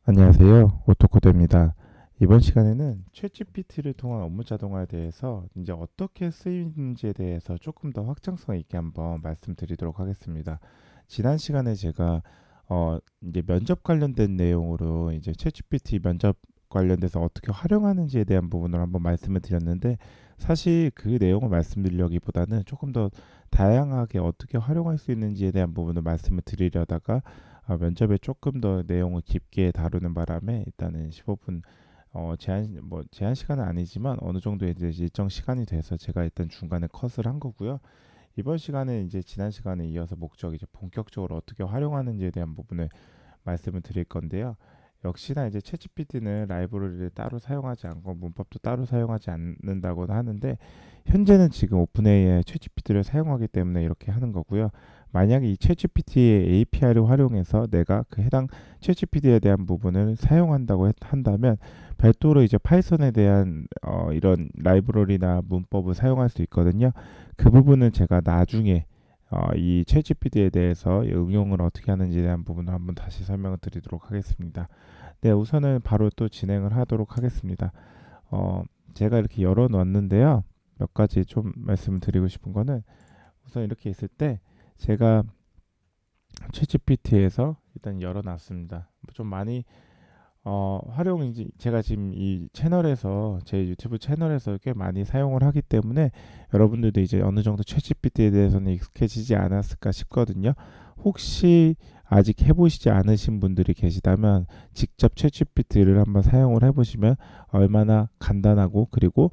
안녕하세요. 오토코드입니다. 이번 시간에는 챗GPT를 통한 업무 자동화에 대해서 이제 어떻게 쓰이는지에 대해서 조금 더 확장성 있게 한번 말씀드리도록 하겠습니다. 지난 시간에 제가 이제 면접 관련된 내용으로 이제 챗GPT 면접 관련돼서 어떻게 활용하는지에 대한 부분을 한번 말씀을 드렸는데, 사실 그 내용을 말씀드리려기보다는 조금 더 다양하게 어떻게 활용할 수 있는지에 대한 부분을 말씀을 드리려다가 면접에 조금 더 내용을 깊게 다루는 바람에 일단은 15분 제한 시간은 아니지만 어느 정도 이제 일정 시간이 돼서 제가 일단 중간에 컷을 한 거고요. 이번 시간에 이제 지난 시간에 이어서 목적 이제 본격적으로 어떻게 활용하는지에 대한 부분을 말씀을 드릴 건데요. 역시나 이제 챗GPT는 라이브러리를 따로 사용하지 않고 문법도 따로 사용하지 않는다고 하는데, 현재는 지금 오픈AI 챗GPT를 사용하기 때문에 이렇게 하는 거고요. 만약에 이 챗GPT의 API를 활용해서 내가 그 해당 챗GPT에 대한 부분을 사용한다고 한다면 별도로 이제 파이썬에 대한 이런 라이브러리나 문법을 사용할 수 있거든요. 그 부분은 제가 나중에 이 챗GPT에 대해서 응용을 어떻게 하는지에 대한 부분을 한번 다시 설명을 드리도록 하겠습니다. 네, 우선은 바로 또 진행을 하도록 하겠습니다. 어, 제가 이렇게 열어 놨는데요. 몇 가지 좀 말씀을 드리고 싶은 거는, 우선 이렇게 있을 때 제가 챗GPT에서 일단 열어 놨습니다. 좀 많이 활용인지 제가 지금 이 채널에서 제 유튜브 채널에서 꽤 많이 사용을 하기 때문에 여러분들도 이제 어느 정도 챗GPT에 대해서는 익숙해지지 않았을까 싶거든요. 혹시 아직 해보시지 않으신 분들이 계시다면 직접 챗GPT를 한번 사용을 해보시면 얼마나 간단하고, 그리고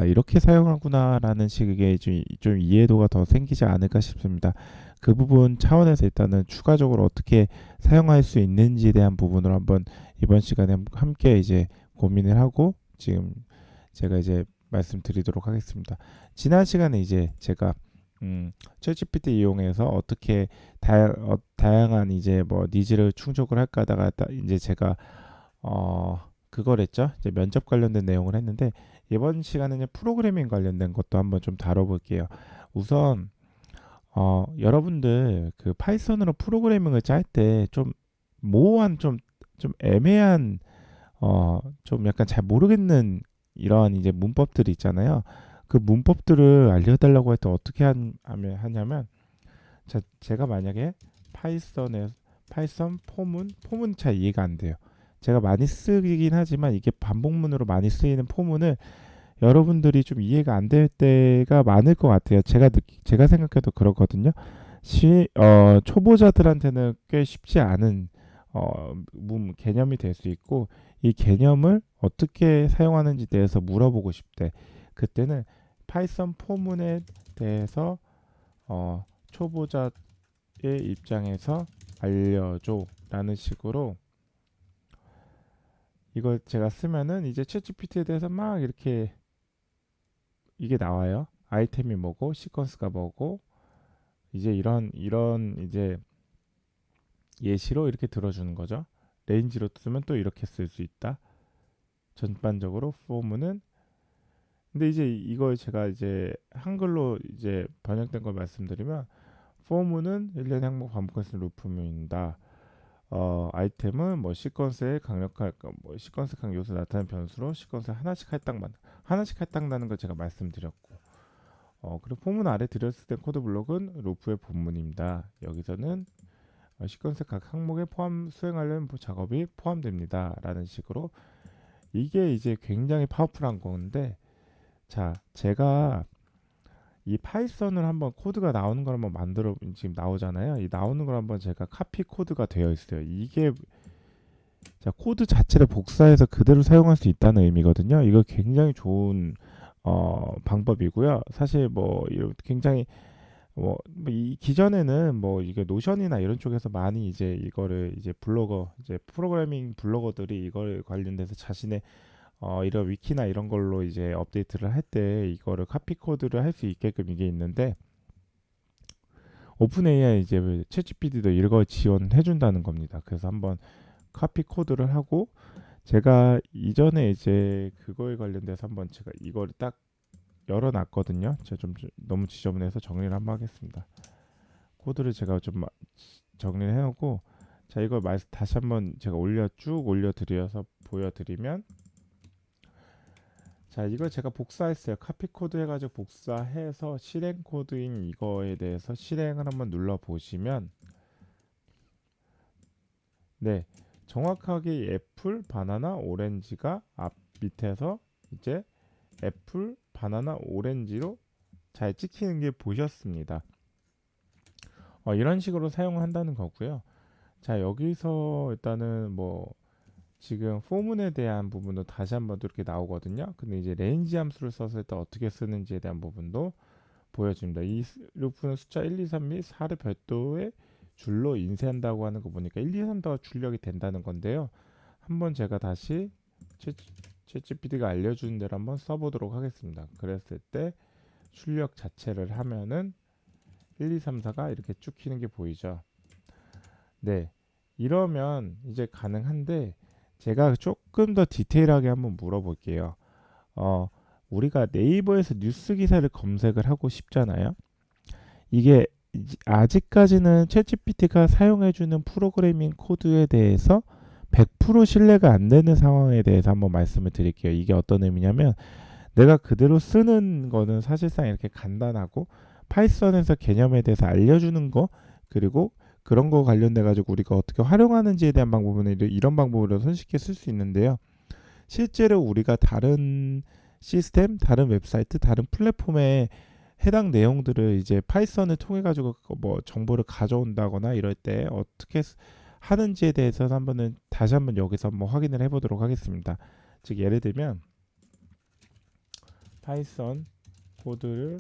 이렇게 사용하구나라는 식의 좀 이해도가 더 생기지 않을까 싶습니다. 그 부분 차원에서 일단은 추가적으로 어떻게 사용할 수 있는지에 대한 부분을 한번 이번 시간에 함께 이제 고민을 하고 지금 제가 이제 말씀드리도록 하겠습니다. 지난 시간에 이제 제가 챗GPT 이용해서 어떻게 다양한 이제 뭐 니즈를 충족을 할까 하다가 이제 제가 그걸 했죠. 이제 면접 관련된 내용을 했는데, 이번 시간에는 프로그래밍 관련된 것도 한번 좀 다뤄볼게요. 우선 여러분들 그 파이썬으로 프로그래밍을 짤 때 좀 모호한 좀 애매한 좀 약간 잘 모르겠는 이러한 이제 문법들이 있잖아요. 그 문법들을 알려달라고 할 때 어떻게 하냐면, 제가 만약에 파이썬에 파이썬 포문 잘 이해가 안 돼요. 제가 많이 쓰긴 하지만 이게 반복문으로 많이 쓰이는 포문을 여러분들이 좀 이해가 안 될 때가 많을 것 같아요. 제가 생각해도 그렇거든요. 초보자들한테는 꽤 쉽지 않은 개념이 될 수 있고, 이 개념을 어떻게 사용하는지 대해서 물어보고 싶대. 그때는 파이썬 포문에 대해서 초보자의 입장에서 알려줘라는 식으로 이걸 제가 쓰면은 이제 챗GPT에 대해서 막 이렇게 이게 나와요. 아이템이 뭐고 시퀀스가 뭐고, 이제 이런 이제 예시로 이렇게 들어주는 거죠. 레인지로 쓰면 또 이렇게 쓸 수 있다. 전반적으로 포문은, 근데 이제 이걸 제가 이제 한글로 이제 번역된 걸 말씀드리면, 포문은 일련의 항목 반복할 수 있는 루프입니다. 아이템은 뭐 시퀀스의 강력할 뭐 시퀀스 강 요소 나타내는 변수로 시퀀스 하나씩 할당나는 걸 제가 말씀드렸고, 그리고 포문 아래 드렸을 때 코드 블록은 루프의 본문입니다. 여기서는 시퀀스 각 항목에 수행하려는 작업이 포함됩니다. 라는 식으로, 이게 이제 굉장히 파워풀한 건데, 자, 제가 이 파이썬을 한번 코드가 나오는 걸 한번 지금 나오잖아요. 이 나오는 걸 한번 제가 카피 코드가 되어 있어요. 이게 자, 코드 자체를 복사해서 그대로 사용할 수 있다는 의미거든요. 이거 굉장히 좋은 방법이고요. 사실 뭐 굉장히 이 기존에는 뭐 이게 노션이나 이런 쪽에서 많이 이제 이거를 이제 이제 프로그래밍 블로거들이 이걸 관련돼서 자신의 이런 위키나 이런 걸로 이제 업데이트를 할 때 이거를 카피 코드를 할 수 있게끔 이게 있는데, 오픈 AI 이제 챗GPT도 이걸 지원해 준다는 겁니다. 그래서 한번 카피 코드를 하고, 제가 이전에 이제 그거에 관련돼서 한번 제가 이거를 딱 열어놨거든요. 제가 좀 너무 지저분해서 정리를 한번 하겠습니다. 코드를 제가 좀 정리를 해놓고, 자, 이걸 다시 한번 제가 쭉 올려드려서 보여드리면, 자, 이걸 제가 복사했어요. 카피 코드 해가지고 복사해서 실행 코드인 이거에 대해서 실행을 한번 눌러 보시면, 네, 정확하게 애플, 바나나, 오렌지가 앞 밑에서 이제 애플, 바나나, 오렌지로 잘 찍히는 게 보셨습니다. 이런 식으로 사용한다는 거고요. 자, 여기서 일단은 뭐 지금 포문에 대한 부분도 다시 한번 또 이렇게 나오거든요. 근데 이제 레인지 함수를 써서 일단 어떻게 쓰는지에 대한 부분도 보여줍니다. 이 루프는 숫자 1, 2, 3 및 4를 별도의 줄로 인쇄한다고 하는 거 보니까 1, 2, 3도 출력이 된다는 건데요. 한번 제가 다시 챗GPT가 알려주는 대로 한번 써보도록 하겠습니다. 그랬을 때 출력 자체를 하면은 1, 2, 3, 4가 이렇게 쭉 키는 게 보이죠. 네, 이러면 이제 가능한데 제가 조금 더 디테일하게 한번 물어볼게요. 어, 우리가 네이버에서 뉴스 기사를 검색을 하고 싶잖아요. 이게 아직까지는 챗GPT가 사용해주는 프로그래밍 코드에 대해서 100% 신뢰가 안 되는 상황에 대해서 한번 말씀을 드릴게요. 이게 어떤 의미냐면 내가 그대로 쓰는 거는 사실상 이렇게 간단하고 파이썬에서 개념에 대해서 알려주는 거 그리고 그런 거 관련돼 가지고 우리가 어떻게 활용하는지에 대한 방법은 이런 방법으로 손쉽게 쓸 수 있는데요. 실제로 우리가 다른 시스템, 다른 웹사이트, 다른 플랫폼에 해당 내용들을 이제 파이썬을 통해 가지고 뭐 정보를 가져온다거나 이럴 때 어떻게 하는지에 대해서 다시 한번 여기서 한번 확인을 해보도록 하겠습니다. 즉 예를 들면 파이썬 코드를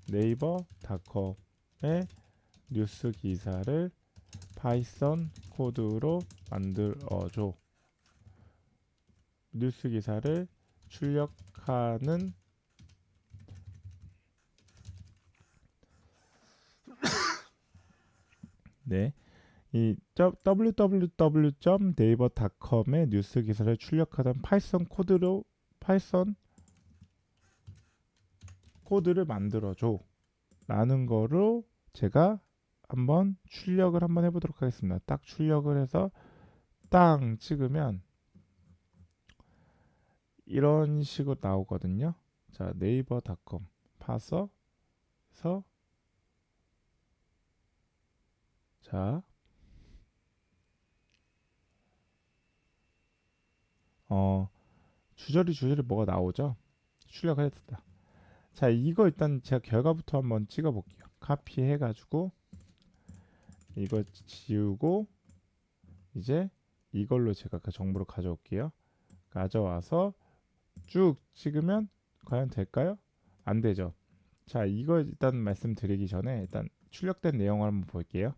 네이버닷컴의 뉴스 기사를 파이썬 코드로 만들어줘. 뉴스 기사를 출력하는 네, 이 www.naver.com의 뉴스 기사를 출력하던 파이썬 코드를 만들어줘 라는 거로 제가 한번 출력을 한번 해보도록 하겠습니다. 딱 출력을 해서 땅 찍으면 이런 식으로 나오거든요. 자, 네이버닷컴 파서서 자, 주저리 뭐가 나오죠? 출력을 했다. 자, 이거 일단 제가 결과부터 한번 찍어 볼게요. 카피해 가지고 이거 지우고 이제 이걸로 제가 그 정보를 가져올게요. 가져와서 쭉 찍으면 과연 될까요? 안 되죠. 자, 이거 일단 말씀드리기 전에 일단 출력된 내용을 한번 볼게요.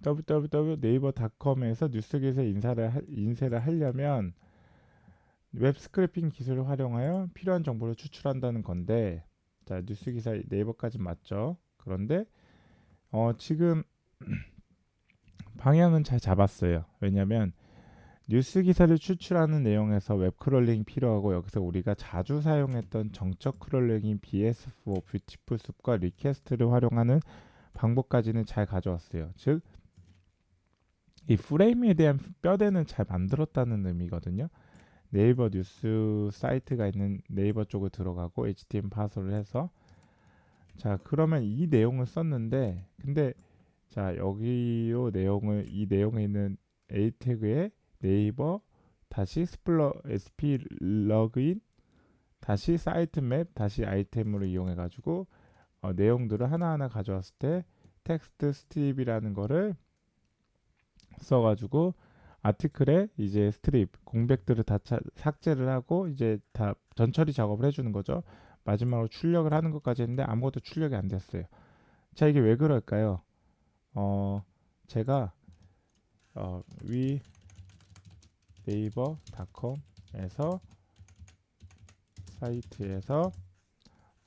www.naver.com에서 뉴스 기사 인쇄를 하려면 웹 스크래핑 기술을 활용하여 필요한 정보를 추출한다는 건데, 자, 뉴스 기사 네이버까지 맞죠? 그런데 지금 방향은 잘 잡았어요. 왜냐면 뉴스 기사를 추출하는 내용에서 웹 크롤링이 필요하고 여기서 우리가 자주 사용했던 정적 크롤링인 BS4 뷰티풀 숲과 리퀘스트를 활용하는 방법까지는 잘 가져왔어요. 즉, 이 프레임에 대한 뼈대는 잘 만들었다는 의미거든요. 네이버 뉴스 사이트가 있는 네이버 쪽을 들어가고 HTML 파서를 해서 자, 그러면 이 내용을 썼는데 근데 자, 여기요 내용을 이 내용에 있는 A 태그에 네이버 다시 sp 러그인 다시 사이트 맵 다시 아이템으로 이용해 가지고 내용들을 하나하나 가져왔을 때 텍스트 스트립이라는 거를 써 가지고 아티클에 이제 스트립 공백들을 다 삭제를 하고 이제 다 전처리 작업을 해주는 거죠. 마지막으로 출력을 하는 것까지 했는데 아무것도 출력이 안 됐어요. 자, 이게 왜 그럴까요? 제가 위 네이버닷컴에서 사이트에서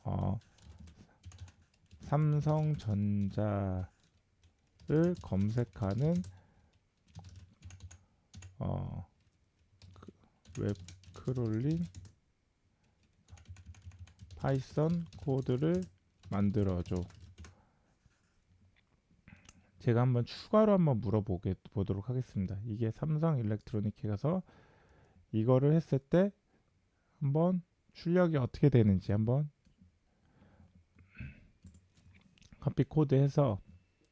어, 삼성전자를 검색하는 웹 크롤링 파이썬 코드를 만들어줘. 제가 한번 추가로 한번 보도록 하겠습니다. 이게 삼성 일렉트로닉에 가서 이거를 했을 때 한번 출력이 어떻게 되는지 한번 커피 코드 해서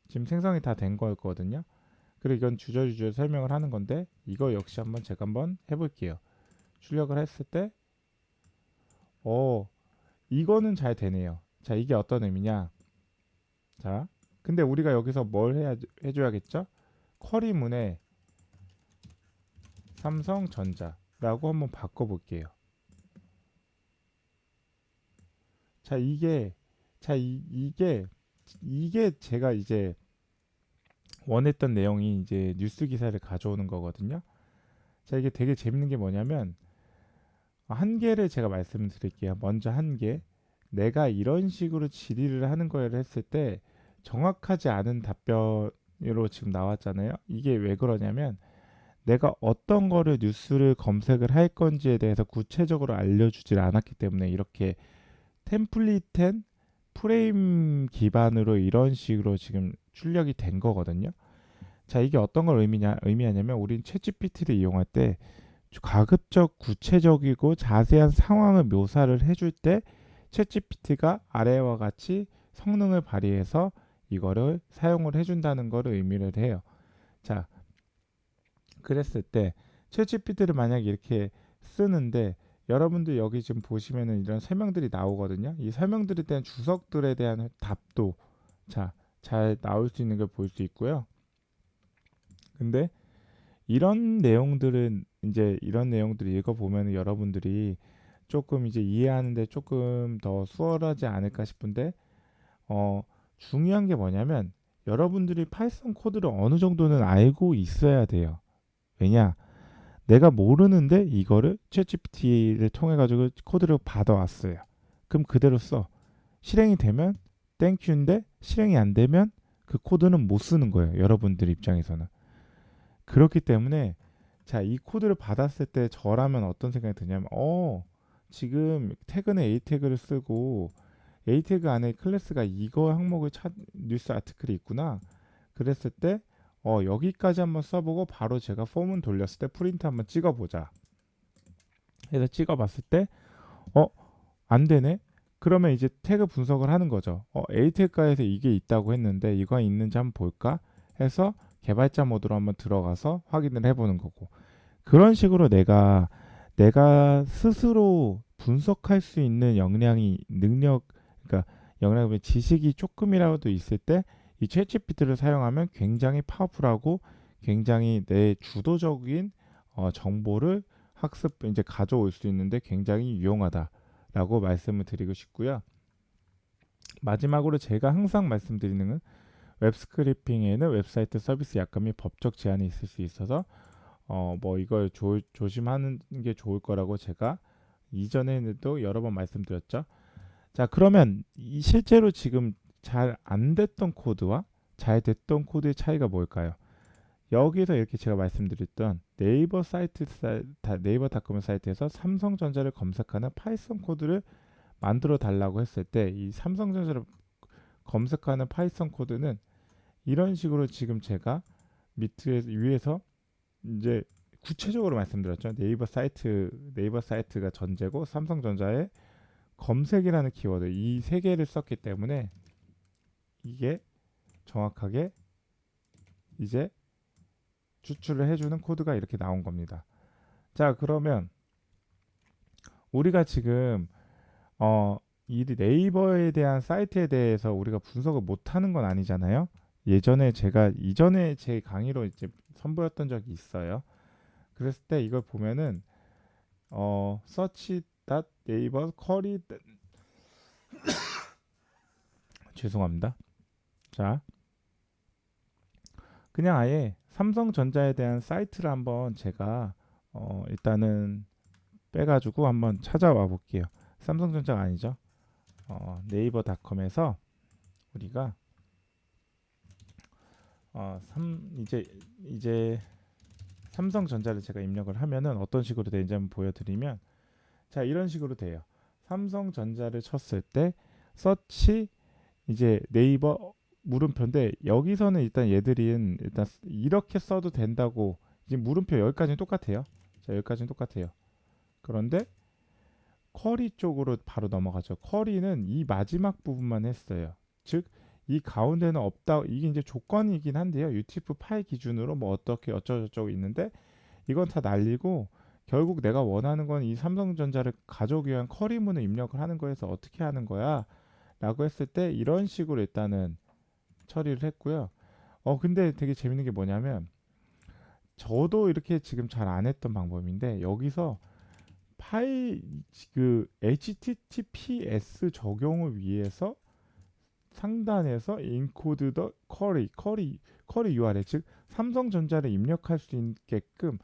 지금 생성이 다 된 거였거든요. 그리고 이건 주저주저 설명을 하는 건데 이거 역시 한번 제가 한번 해볼게요. 출력을 했을 때 이거는 잘 되네요. 자, 이게 어떤 의미냐? 자, 근데 우리가 여기서 뭘 해줘야겠죠? 쿼리문에 삼성전자라고 한번 바꿔볼게요. 자, 이게 제가 이제 원했던 내용이 이제 뉴스 기사를 가져오는 거거든요. 자, 이게 되게 재밌는 게 뭐냐면 한 개를 제가 말씀드릴게요. 먼저 한 개. 내가 이런 식으로 질의를 하는 거를 했을 때 정확하지 않은 답변으로 지금 나왔잖아요. 이게 왜 그러냐면 내가 어떤 거를 뉴스를 검색을 할 건지에 대해서 구체적으로 알려주질 않았기 때문에 이렇게 템플릿된 프레임 기반으로 이런 식으로 지금 출력이 된 거거든요. 자, 이게 어떤 걸 의미하냐면 우린 챗GPT를 이용할 때 가급적 구체적이고 자세한 상황을 묘사를 해줄 때 챗GPT가 아래와 같이 성능을 발휘해서 이거를 사용을 해준다는 거를 의미를 해요. 자, 그랬을 때 챗GPT를 만약에 이렇게 쓰는데 여러분들 여기 지금 보시면은 이런 설명들이 나오거든요. 이 설명들에 대한 주석들에 대한 답도 잘 나올 수 있는 걸 볼 수 있고요. 근데 이런 내용들을 읽어보면 여러분들이 조금 이제 이해하는데 조금 더 수월하지 않을까 싶은데 중요한 게 뭐냐면 여러분들이 파이썬 코드를 어느 정도는 알고 있어야 돼요. 왜냐? 내가 모르는데 이거를 챗GPT를 통해 가지고 코드를 받아왔어요. 그럼 그대로 써. 실행이 되면 땡큐인데 실행이 안 되면 그 코드는 못 쓰는 거예요. 여러분들 입장에서는. 그렇기 때문에 자, 이 코드를 받았을 때 저라면 어떤 생각이 드냐면 지금 태그는 A 태그를 쓰고 A 태그 안에 클래스가 이거 항목의 뉴스 아티클이 있구나. 그랬을 때 여기까지 한번 써보고 바로 제가 폼은 돌렸을 때 프린트 한번 찍어보자. 해서 찍어봤을 때 안 되네. 그러면 이제 태그 분석을 하는 거죠. A 태그가에서 이게 있다고 했는데 이거 있는지 한번 볼까 해서 개발자 모드로 한번 들어가서 확인을 해보는 거고. 그런 식으로 내가 스스로 분석할 수 있는 그러니까 역량이 지식이 조금이라도 있을 때 이 챗GPT를 사용하면 굉장히 파워풀하고 굉장히 내 주도적인 정보를 이제 가져올 수 있는데 굉장히 유용하다라고 말씀을 드리고 싶고요. 마지막으로 제가 항상 말씀드리는 건 웹스크래핑에는 웹사이트 서비스 약관 및 법적 제한이 있을 수 있어서 이걸 조심하는 게 좋을 거라고 제가 이전에도 여러 번 말씀드렸죠. 자, 그러면 실제로 지금 잘 안 됐던 코드와 잘 됐던 코드의 차이가 뭘까요? 여기서 이렇게 제가 말씀드렸던 네이버닷컴 사이트에서 삼성전자를 검색하는 파이썬 코드를 만들어 달라고 했을 때 이 삼성전자를 검색하는 파이썬 코드는 이런 식으로 지금 제가 위에서 이제 구체적으로 말씀드렸죠. 네이버 사이트가 전제고 삼성전자의 검색이라는 키워드 이 세 개를 썼기 때문에 이게 정확하게 이제 추출을 해주는 코드가 이렇게 나온 겁니다. 자, 그러면 우리가 지금 이 네이버에 대한 사이트에 대해서 우리가 분석을 못하는 건 아니잖아요. 이전에 제 강의로 이제 선보였던 적이 있어요. 그랬을 때 이걸 보면은 search 네이버 쿼리 죄송합니다. 자, 그냥 아예 삼성전자에 대한 사이트를 한번 제가 일단은 빼가지고 한번 찾아와 볼게요. 삼성전자가 아니죠. 네이버닷컴에서 우리가 이제 삼성전자를 제가 입력을 하면은 어떤 식으로 되는지 한번 보여드리면 자, 이런 식으로 돼요. 삼성전자를 쳤을 때 서치 이제 네이버 물음표인데 여기서는 일단 얘들은 일단 이렇게 써도 된다고 지금 물음표 여기까지는 똑같아요. 자, 여기까지는 똑같아요. 그런데 쿼리 쪽으로 바로 넘어가죠. 쿼리는 이 마지막 부분만 했어요. 즉, 이 가운데는 없다. 이게 이제 조건이긴 한데요. UTF 파일 기준으로 뭐 어떻게 어쩌고저쩌고 있는데 이건 다 날리고 결국 내가 원하는 건 이 삼성전자를 가져오기 위한 쿼리문을 입력을 하는 거에서 어떻게 하는 거야? 라고 했을 때 이런 식으로 일단은 처리를 했고요. 근데 되게 재밌는 게 뭐냐면 저도 이렇게 지금 잘 안 했던 방법인데 여기서 파일 그 HTTPS 적용을 위해서 상단에서 인코드 더 쿼리 URL 즉 삼성전자를 입력할 수 있게끔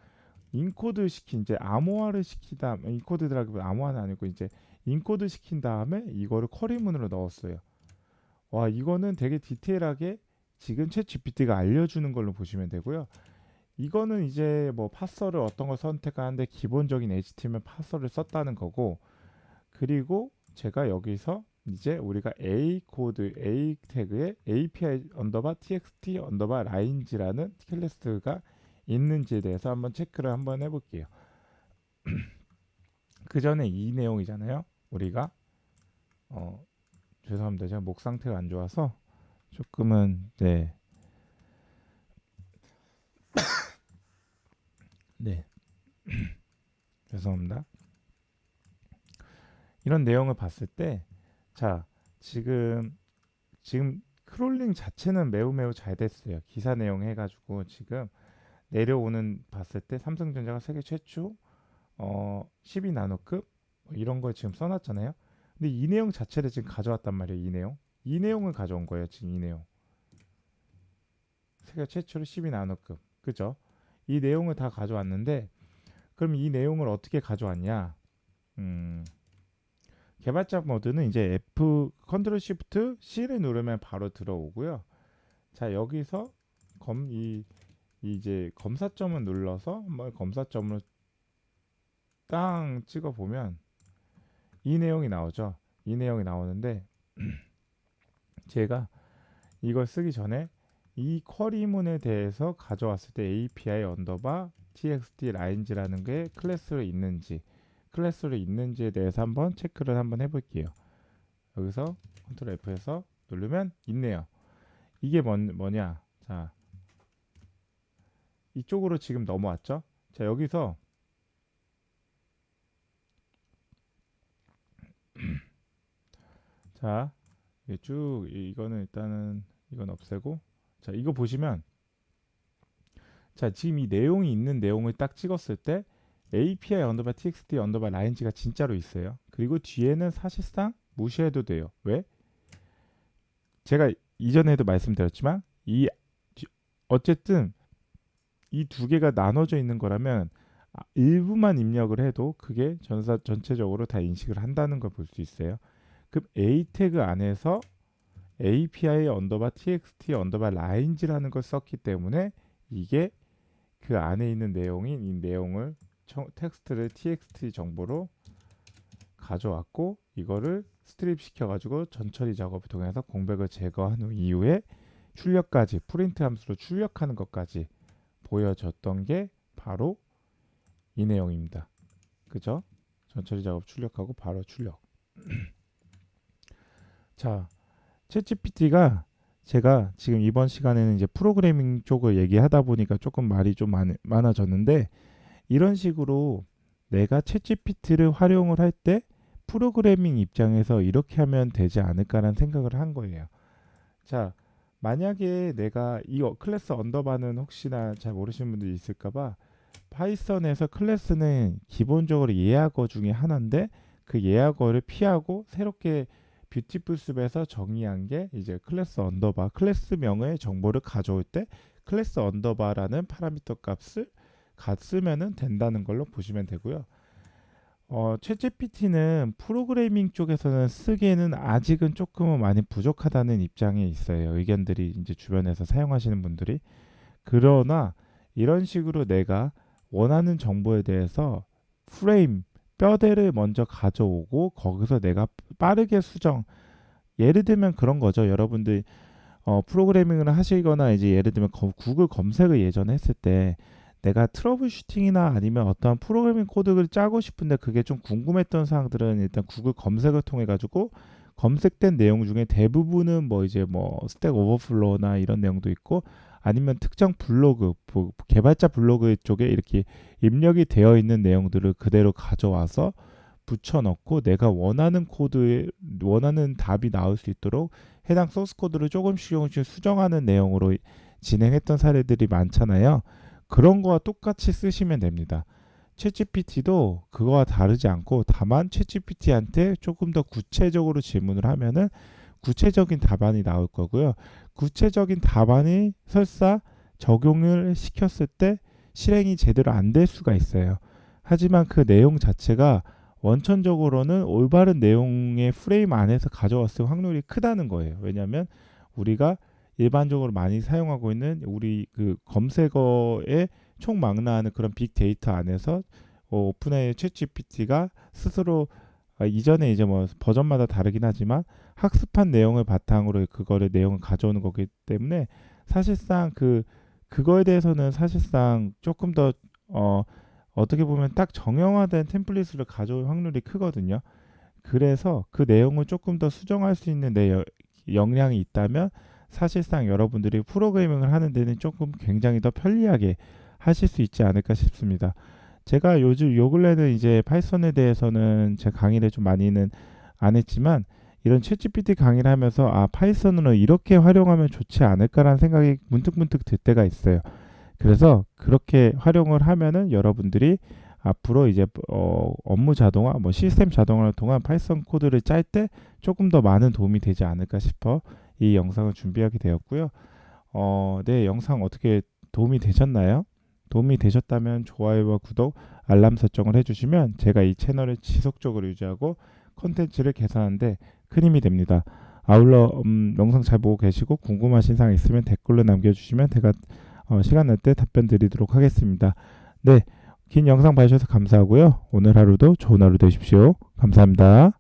인코드 시킨 이제 암호화를 시키다 인코드라고 암호화는 아니고 이제 인코드 시킨 다음에 이거를 쿼리문으로 넣었어요. 와 이거는 되게 디테일하게 지금 챗 GPT가 알려주는 걸로 보시면 되고요. 이거는 이제 뭐 파서를 어떤 걸 선택하는데 기본적인 HTML 파서를 썼다는 거고 그리고 제가 여기서 이제 우리가 A 코드 A 태그에 API 언더바 txt 언더바 라인지라는 클래스가 있는지에 대해서 한번 체크를 한번 해볼게요. 그 전에 이 내용이잖아요. 우리가 죄송합니다. 제가 목 상태가 안 좋아서 조금은 네 죄송합니다. 이런 내용을 봤을 때 자 지금 크롤링 자체는 매우 잘 됐어요. 기사 내용 해가지고 지금 내려오는 봤을 때 삼성전자가 세계 최초 12 나노급 뭐 이런 걸 지금 써놨잖아요. 근데 이 내용 자체를 지금 가져왔단 말이에요. 이 내용을 가져온 거예요. 지금 이 내용 세계 최초로 12 나노급 그죠? 이 내용을 다 가져왔는데 그럼 이 내용을 어떻게 가져왔냐? 개발자 모드는 이제 F 컨트롤 시프트 C를 누르면 바로 들어오고요. 자 여기서 이제 검사점을 눌러서 한번 검사점을 땅 찍어 보면 이 내용이 나오죠. 이 내용이 나오는데 제가 이걸 쓰기 전에 이 쿼리문에 대해서 가져왔을 때 API 언더바 txt 라인지라는 게 클래스로 있는지에 대해서 한번 체크를 한번 해볼게요. 여기서 컨트롤 F에서 누르면 있네요. 이게 뭐냐? 자 이쪽으로 지금 넘어왔죠. 자 여기서 자 쭉 이거는 일단은 이건 없애고 자 이거 보시면 자 지금 이 내용이 있는 내용을 딱 찍었을 때 API 언더바 txt 언더바 라인지가 진짜로 있어요. 그리고 뒤에는 사실상 무시해도 돼요. 왜? 제가 이전에도 말씀드렸지만 어쨌든 이 두 개가 나눠져 있는 거라면 일부만 입력을 해도 그게 전체적으로 다 인식을 한다는 걸 볼 수 있어요. 그럼 A 태그 안에서 API 언더바 txt 언더바 라인지라는 걸 썼기 때문에 이게 그 안에 있는 내용인 이 내용을 텍스트를 txt 정보로 가져왔고 이거를 스트립 시켜가지고 전처리 작업을 통해서 공백을 제거한 이후에 출력까지 프린트 함수로 출력하는 것까지 보여줬던 게 바로 이 내용입니다. 그죠? 전처리 작업 출력하고 바로 출력. 자, 챗GPT가 제가 지금 이번 시간에는 이제 프로그래밍 쪽을 얘기하다 보니까 조금 말이 좀 많아졌는데 이런 식으로 내가 챗GPT를 활용을 할 때 프로그래밍 입장에서 이렇게 하면 되지 않을까라는 생각을 한 거예요. 자, 만약에 내가 이 클래스 언더바는 혹시나 잘 모르시는 분들이 있을까봐 파이썬에서 클래스는 기본적으로 예약어 중에 하나인데 그 예약어를 피하고 새롭게 뷰티풀숲에서 정의한 게 이제 클래스 언더바 클래스명의 정보를 가져올 때 클래스 언더바라는 파라미터 값을 쓰면은 된다는 걸로 보시면 되고요. 챗GPT는 프로그래밍 쪽에서는 쓰기에는 아직은 조금은 많이 부족하다는 입장에 있어요. 의견들이 이제 주변에서 사용하시는 분들이. 그러나 이런 식으로 내가 원하는 정보에 대해서 프레임, 뼈대를 먼저 가져오고 거기서 내가 빠르게 수정, 예를 들면 그런 거죠. 여러분들 프로그래밍을 하시거나 이제 예를 들면 구글 검색을 예전에 했을 때 내가 트러블 슈팅이나 아니면 어떠한 프로그래밍 코드를 짜고 싶은데 그게 좀 궁금했던 사항들은 일단 구글 검색을 통해 가지고 검색된 내용 중에 대부분은 뭐 이제 뭐 스택 오버플로우나 이런 내용도 있고 아니면 특정 블로그 개발자 블로그 쪽에 이렇게 입력이 되어 있는 내용들을 그대로 가져와서 붙여넣고 내가 원하는 코드에 원하는 답이 나올 수 있도록 해당 소스 코드를 조금씩 수정하는 내용으로 진행했던 사례들이 많잖아요. 그런 거와 똑같이 쓰시면 됩니다. 챗GPT도 그거와 다르지 않고 다만 챗GPT한테 조금 더 구체적으로 질문을 하면은 구체적인 답안이 나올 거고요. 구체적인 답안이 설사 적용을 시켰을 때 실행이 제대로 안 될 수가 있어요. 하지만 그 내용 자체가 원천적으로는 올바른 내용의 프레임 안에서 가져왔을 확률이 크다는 거예요. 왜냐하면 우리가 일반적으로 많이 사용하고 있는 우리 그 검색어에 총망라하는 그런 빅데이터 안에서 오픈AI 챗GPT가 스스로 이전에 이제 뭐 버전마다 다르긴 하지만 학습한 내용을 바탕으로 그거를 내용을 가져오는 거기 때문에 사실상 그거에 대해서는 사실상 조금 더 어떻게 보면 딱 정형화된 템플릿을 가져올 확률이 크거든요. 그래서 그 내용을 조금 더 수정할 수 있는 역량이 있다면 사실상 여러분들이 프로그래밍을 하는 데는 조금 굉장히 더 편리하게 하실 수 있지 않을까 싶습니다. 제가 요즘 요 근래는 이제 파이썬에 대해서는 제 강의를 좀 많이는 안 했지만 이런 챗GPT 강의를 하면서 파이썬으로 이렇게 활용하면 좋지 않을까라는 생각이 문득문득 들 때가 있어요. 그래서 그렇게 활용을 하면은 여러분들이 앞으로 이제 업무 자동화, 뭐 시스템 자동화를 통한 파이썬 코드를 짤 때 조금 더 많은 도움이 되지 않을까 싶어 이 영상을 준비하게 되었고요. 네, 영상 어떻게 도움이 되셨나요? 도움이 되셨다면 좋아요와 구독, 알람 설정을 해주시면 제가 이 채널을 지속적으로 유지하고 컨텐츠를 개선하는데 큰 힘이 됩니다. 아울러 영상 잘 보고 계시고 궁금하신 사항 있으면 댓글로 남겨주시면 제가 시간 날 때 답변 드리도록 하겠습니다. 네, 긴 영상 봐주셔서 감사하고요. 오늘 하루도 좋은 하루 되십시오. 감사합니다.